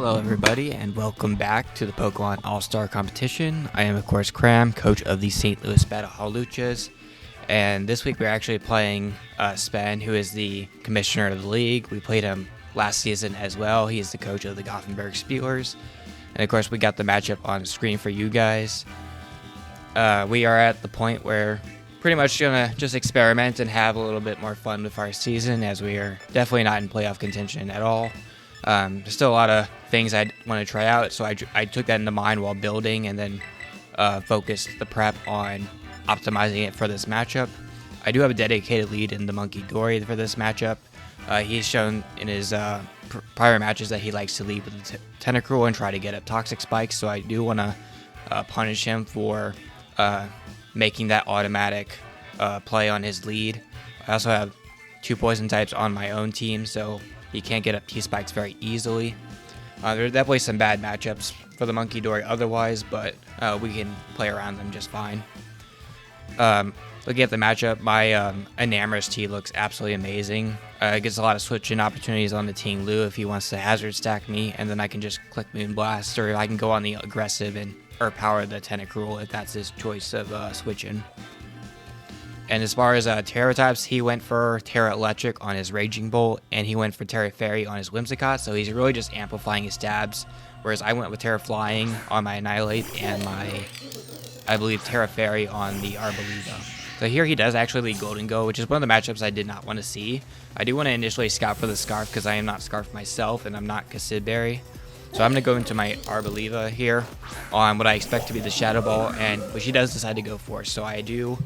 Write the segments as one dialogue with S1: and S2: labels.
S1: Hello everybody and welcome back to the Pokemon All-Star Competition. I am of course Cram, coach of the St. Louis Battlehawluchas, and this week we're actually playing Sven, who is the commissioner of the league. We played him last season as well. He is the coach of the Gothenburg Sphealers, and of course we got the matchup on the screen for you guys. We are at the point where pretty much gonna just experiment and have a little bit more fun with our season, as we are definitely not in playoff contention at all. There's still a lot of things I want to try out, so I took that into mind while building, and then focused the prep on optimizing it for this matchup. I do have a dedicated lead in the Monkey Dory for this matchup. He's shown in his prior matches that he likes to lead with the Tentacruel and try to get up Toxic Spikes, so I do want to punish him for making that automatic play on his lead. I also have 2 poison types on my own team, so he can't get up T-Spikes very easily. There are definitely some bad matchups for the Monkey Dory otherwise, but we can play around them just fine. Looking at the matchup, my Enamorus T looks absolutely amazing. It gets a lot of switching opportunities on the Ting Lu if he wants to hazard stack me, and then I can just click Moonblast, or I can go on the aggressive and power the Tentacruel if that's his choice of switching. And as far as Terra types, he went for Terra Electric on his Raging Bolt, and he went for Terra Fairy on his Whimsicott, so he's really just amplifying his stabs, whereas I went with Terra Flying on my Annihilate and my, I believe, Terra Fairy on the Arboliva. So here he does actually lead Golden Go, which is one of the matchups I did not want to see. I do want to initially scout for the Scarf because I am not Scarf myself, and I'm not Cassidberry. So I'm going to go into my Arboliva here on what I expect to be the Shadow Ball, and which he does decide to go for, so I do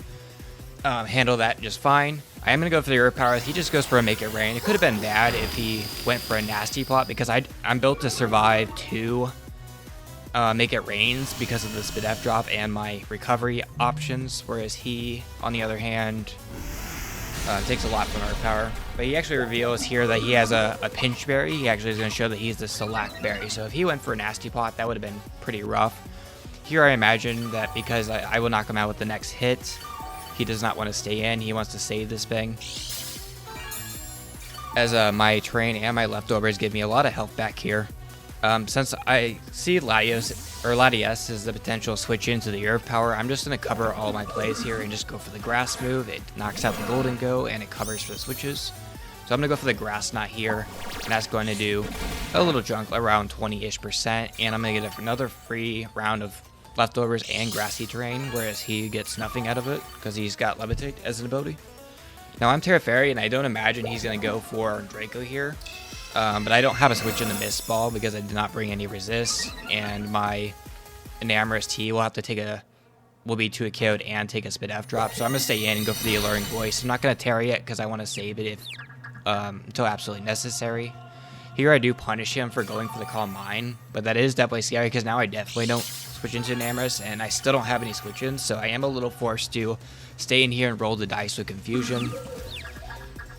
S1: handle that just fine. I am going to go for the Earth Power. He just goes for a Make It Rain. It could have been bad if he went for a Nasty Plot, because I'm built to survive 2 Make It Rains because of the Spadef drop and my recovery options, whereas he, on the other hand, takes a lot from Earth Power. But he actually reveals here that he has a Pinch Berry. He actually is going to show that he's the Select Berry. So if he went for a Nasty Plot, that would have been pretty rough. Here I imagine that because I will knock him out with the next hit, he does not want to stay in. He wants to save this thing. As my terrain and my leftovers give me a lot of health back here. Since I see Latias as the potential switch into the Earth Power, I'm just going to cover all my plays here and just go for the Grass move. It knocks out the Golden Go, and it covers for the switches. So I'm going to go for the Grass Knot here, and that's going to do a little chunk, around 20-ish%, and I'm going to get another free round of leftovers and grassy terrain, whereas he gets nothing out of it because he's got Levitate as an ability. Now I'm Terra Fairy, and I don't imagine he's going to go for Draco here. But I don't have a switch in the Mist Ball because I did not bring any resists, and my Enamorus T will be 2 KO'd and take a Spadef drop, so I'm going to stay in and go for the Alluring Voice. I'm not going to Terra yet because I want to save it until absolutely necessary. Here I do punish him for going for the Calm Mind, but that is definitely scary because now I definitely don't switch into Enamorus, and I still don't have any switch-ins, so I am a little forced to stay in here and roll the dice with Confusion.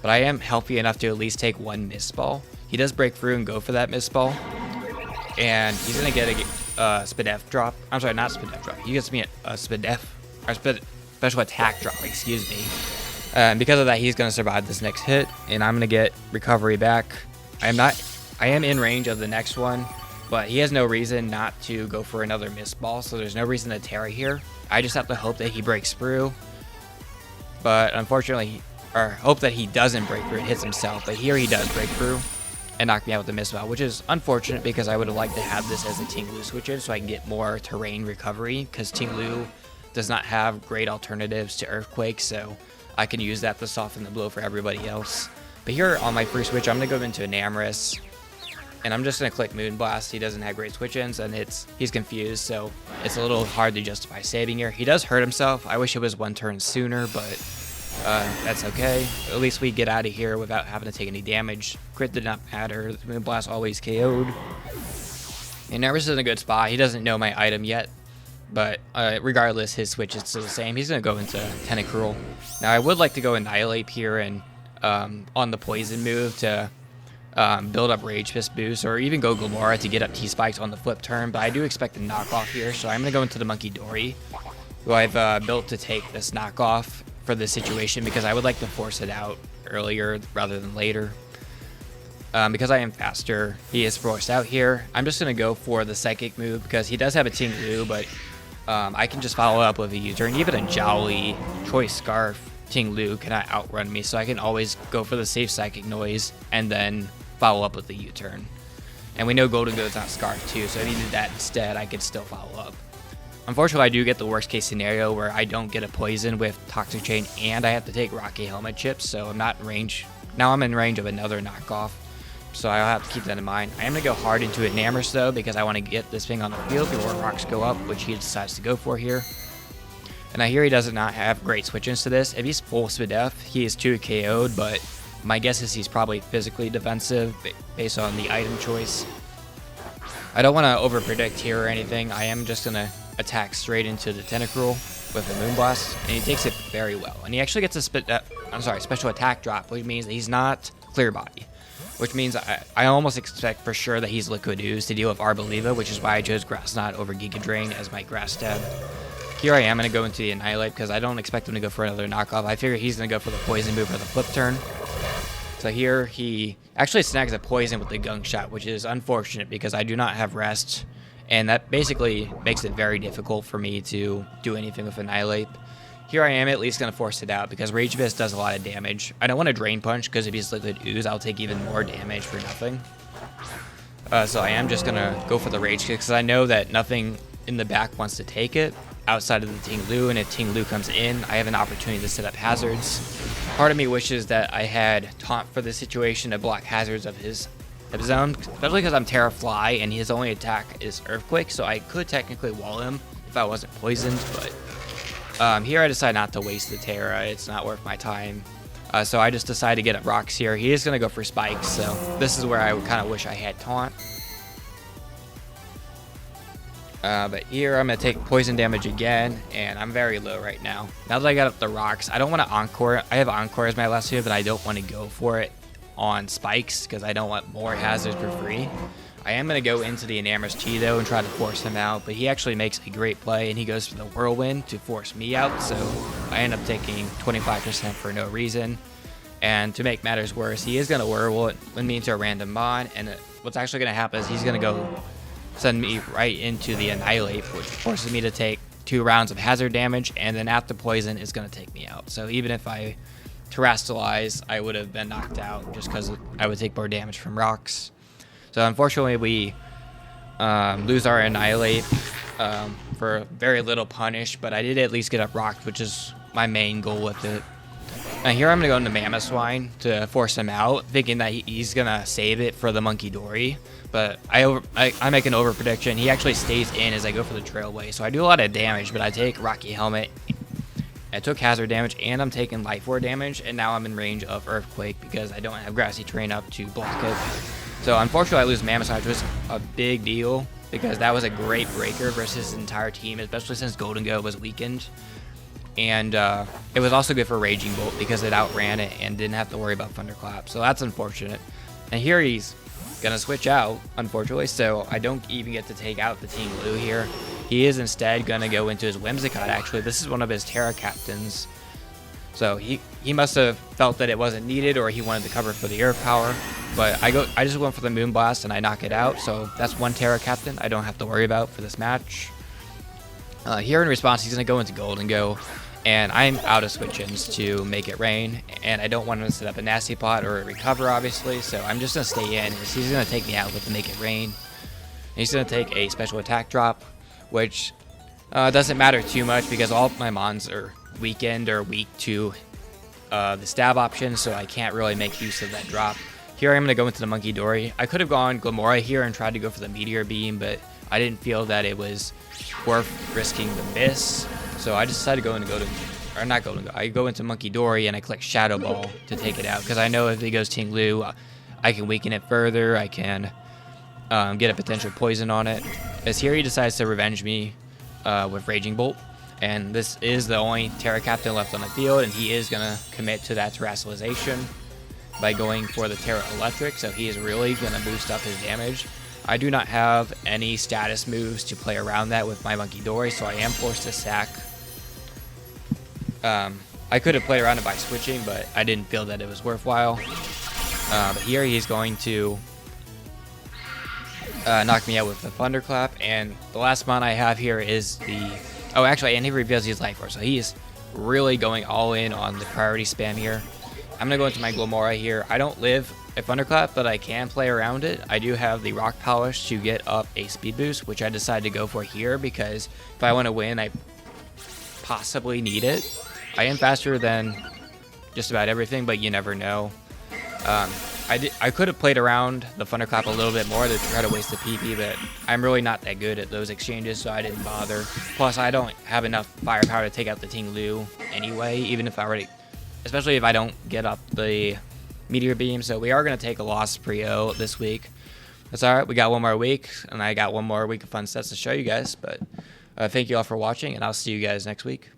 S1: But I am healthy enough to at least take 1 Mist Ball. He does break through and go for that Mist Ball, and he's going to get a Spadef drop. I'm sorry, not Spadef drop. He gets me a Spadef, or Special Attack drop, excuse me. And because of that, he's going to survive this next hit, and I'm going to get recovery back. I am in range of the next one, but he has no reason not to go for another Mist Ball, so there's no reason to Terra here. I just have to hope that he breaks through, but unfortunately, or hope that he doesn't break through and hits himself, but here he does break through and knock me out with the Mist Ball, which is unfortunate because I would have liked to have this as a Ting Lu switch in so I can get more terrain recovery, because Ting Lu does not have great alternatives to Earthquake, so I can use that to soften the blow for everybody else. But here on my free switch, I'm going to go into Enamorus, and I'm just going to click Moonblast. He doesn't have great switch-ins, and he's confused, so it's a little hard to justify saving here. He does hurt himself. I wish it was 1 turn sooner, but that's okay. At least we get out of here without having to take any damage. Crit did not matter. Moonblast always KO'd. And Enamorus is in a good spot. He doesn't know my item yet, but regardless, his switch is still the same. He's going to go into Tentacruel. Now, I would like to go Annihilate here and on the Poison move to build up Rage Fist boost, or even go Gomora to get up T-Spikes on the flip turn, but I do expect a knockoff here, so I'm going to go into the Monkey Dory, who I've built to take this knockoff for this situation because I would like to force it out earlier rather than later. Because I am faster, he is forced out here. I'm just going to go for the Psychic move because he does have a Ting Lu, but I can just follow up with a U-turn. Even a Jolly Choice Scarf Ting Lu cannot outrun me, so I can always go for the safe Psychic noise and then follow up with the U-turn. And we know Golden Goat's not Scarf too, so if he did that instead, I could still follow up. Unfortunately, I do get the worst case scenario where I don't get a poison with Toxic Chain and I have to take Rocky Helmet chips, so I'm not in range. Now I'm in range of another knockoff, so I'll have to keep that in mind. I am going to go hard into Enamorus though, because I want to get this thing on the field before rocks go up, which he decides to go for here. And I hear he does not have great switch-ins to this. If he's full Svidef, he is 2 KO'd, but my guess is he's probably physically defensive based on the item choice. I don't want to over-predict here or anything. I am just going to attack straight into the Tentacruel with a Moonblast, and he takes it very well. And he actually gets a special attack drop, which means that he's not Clear Body, which means I almost expect for sure that he's Liquid Ooze to deal with Arboliva, which is why I chose Grass Knot over Giga Drain as my Grass Stab. Here I am going to go into the Annihilate because I don't expect him to go for another knockoff. I figure he's going to go for the Poison move for the flip turn. So here he actually snags a Poison with the Gunk Shot, which is unfortunate because I do not have Rest. And that basically makes it very difficult for me to do anything with Annihilate. Here I am at least going to force it out because Rage Fist does a lot of damage. I don't want to Drain Punch because if he's Liquid Ooze, I'll take even more damage for nothing. So I am just going to go for the Rage Kick because I know that nothing in the back wants to take it outside of the Ting Lu, and if Ting Lu comes in, I have an opportunity to set up hazards. Part of me wishes that I had Taunt for the situation to block hazards of his own, especially because I'm Terra Fly and his only attack is Earthquake, so I could technically wall him if I wasn't poisoned, but here I decide not to waste the Terra. It's not worth my time. So I just decide to get up Rocks here. He is going to go for Spikes, so this is where I kind of wish I had Taunt. But here I'm going to take poison damage again, and I'm very low right now. Now that I got up the Rocks, I don't want to Encore. I have Encore as my last move, but I don't want to go for it on Spikes because I don't want more hazards for free. I am going to go into the Enamorus Chi though and try to force him out, but he actually makes a great play and he goes for the Whirlwind to force me out, so I end up taking 25% for no reason. And to make matters worse, he is going to Whirlwind me into a random mon, and what's actually going to happen is he's going to go send me right into the Annihilate, which forces me to take 2 rounds of hazard damage, and then after poison is going to take me out. So even if I Terrastalize, I would have been knocked out just because I would take more damage from rocks. So unfortunately we lose our Annihilate for very little punish, but I did at least get up rocked, which is my main goal with it. Now here I'm going to go into Mammoth Swine to force him out, thinking that he's going to save it for the Monkey Dory. But I make an over prediction. He actually stays in as I go for the Trailway. So I do a lot of damage, but I take Rocky Helmet. I took hazard damage, and I'm taking Life Ward damage, and now I'm in range of Earthquake because I don't have Grassy Terrain up to block it. So unfortunately I lose Mammoth Swine, which was a big deal because that was a great breaker versus his entire team, especially since Golden Goat was weakened. And it was also good for Raging Bolt because it outran it and didn't have to worry about Thunderclap. So that's unfortunate. And here he's going to switch out, unfortunately, so I don't even get to take out the Ting Lu here. He is instead going to go into his Whimsicott, actually. This is one of his Terra Captains. So he must have felt that it wasn't needed, or he wanted to cover for the Earth Power. But I just went for the Moonblast and I knock it out, so that's one Terra Captain I don't have to worry about for this match. Here in response, he's going to go into Golden Go. And I'm out of switch-ins to make it rain, and I don't want him to set up a Nasty Plot or a Recover, obviously, so I'm just going to stay in. He's going to take me out with the Make It Rain. And he's going to take a special attack drop, which doesn't matter too much because all of my mons are weakened or weak to the stab option, so I can't really make use of that drop. Here I'm going to go into the Monkey Dory. I could have gone Glamora here and tried to go for the Meteor Beam, but I didn't feel that it was worth risking the miss. So I just decided to go into I go into Monkey Dory and I click Shadow Ball to take it out because I know if he goes Ting Lu, I can weaken it further. I can get a potential poison on it. As here he decides to revenge me with Raging Bolt, and this is the only Terra Captain left on the field, and he is gonna commit to that Terastallization by going for the Terra Electric. So he is really gonna boost up his damage. I do not have any status moves to play around that with my Monkey Dory, so I am forced to sack. I could have played around it by switching, but I didn't feel that it was worthwhile. But here he's going to knock me out with the Thunderclap. And the last mon I have here is the... Oh, actually, and he reveals his Life Orb. So he's really going all in on the priority spam here. I'm going to go into my Glomora here. I don't live a Thunderclap, but I can play around it. I do have the Rock Polish to get up a speed boost, which I decided to go for here because if I want to win, I possibly need it. I am faster than just about everything, but you never know. I could have played around the Thunderclap a little bit more to try to waste the PP, but I'm really not that good at those exchanges, so I didn't bother. Plus, I don't have enough firepower to take out the Ting Lu anyway, even if I already... Especially if I don't get up the Meteor Beam, so we are going to take a loss pre-O this week. That's alright, we got one more week, and I got one more week of fun sets to show you guys, but thank you all for watching, and I'll see you guys next week.